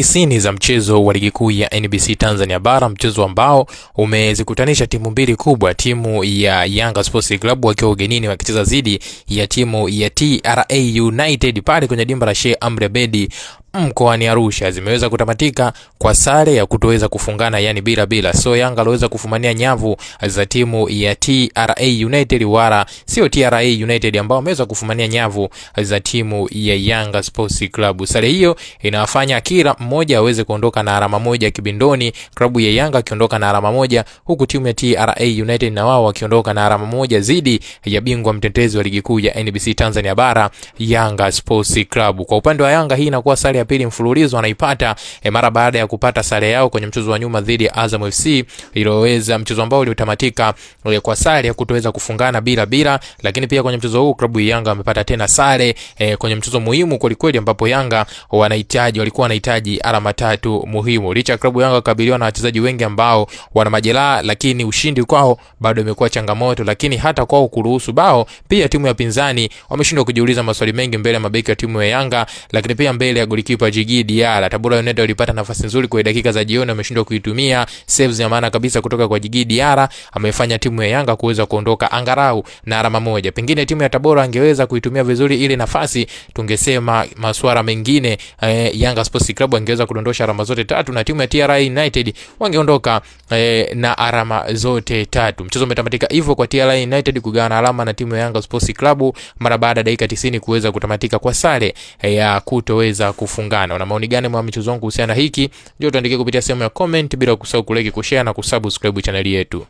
Isini za mchezo wa ligi kuu ya NBC Tanzania Bara, mchezo ambao umezikutanisha timu mbili kubwa, timu ya Yanga Sports Club wakiwa ugenini wakicheza dhidi ya timu ya TRA United pale kwenye dimba la Sheikh Amri Abeid mkoani Arusha. Zimeweza kutamatika kwa sare ya kutoweza kufungana, yani bila. So Yanga aliweza kufumania nyavu za timu ya TRA United, wala sio TRA United ambao wameweza kufumania nyavu za timu ya Yanga Sports Club. Sare hiyo inawafanya kila mmoja aweze kuondoka na alama moja kibindoni, klabu ya Yanga akiondoka na alama moja, huku timu ya TRA United na wao wakiondoka na alama moja zidi ya bingwa mtetezi wa ligi kuu ya NBC Tanzania Bara, Yanga Sports Club. Kwa upande wa Yanga, hii inakuwa sare ya pili mfululizo anaipata mara baada ya kupata sare yao kwenye mchezo wa nyuma dhidi ya Azam FC, iliyoweza mchezo ambao ulitamatika kwa sare ya kutoweza kufungana bila. Lakini pia kwenye mchezo huu klabu ya Yanga wamepata tena sare kwenye mchezo muhimu kweli ambapo Yanga walikuwa wanahitaji alama tatu muhimu. Licha klabu ya Yanga kukabiliwa na wachezaji wengi ambao wana majeraha, lakini ushindi kwao bado imekuwa changamoto. Lakini hata kwao kuruhusu bao, pia timu ya pinzani wameshindwa kujiuliza maswali mengi mbele ya mabeki ya timu ya Yanga, lakini pia mbele ya golikipa Djigui Diarra. Tabora United walipata nafasi nzuri kwa dakika za jioni, wameshindwa kuitumia. Saves ya maana kabisa kutoka kwa Djigui Diarra amefanya timu ya Yanga kuweza kuondoka angarau na alama moja. Pengine timu ya Tabora angeweza kuitumia vizuri ile nafasi, tungesema masuala mengine, Yanga Sports Club angeweza kudondosha alama zote tatu na timu ya TRA United wangeondoka na alama zote tatu. Mchezo umetamatika hivyo kwa TRA United kugawana alama na timu ya Yanga Sports Club mara baada ya dakika 90 kuweza kutamatika kwa sare ya kutoweza kufungana. Una maoni gani mwa mchezo wangu kuhusiana hiki? Ndio tuandikie kupitia sehemu ya comment, bila kusahau kulike, kushare na kusubscribe channel yetu.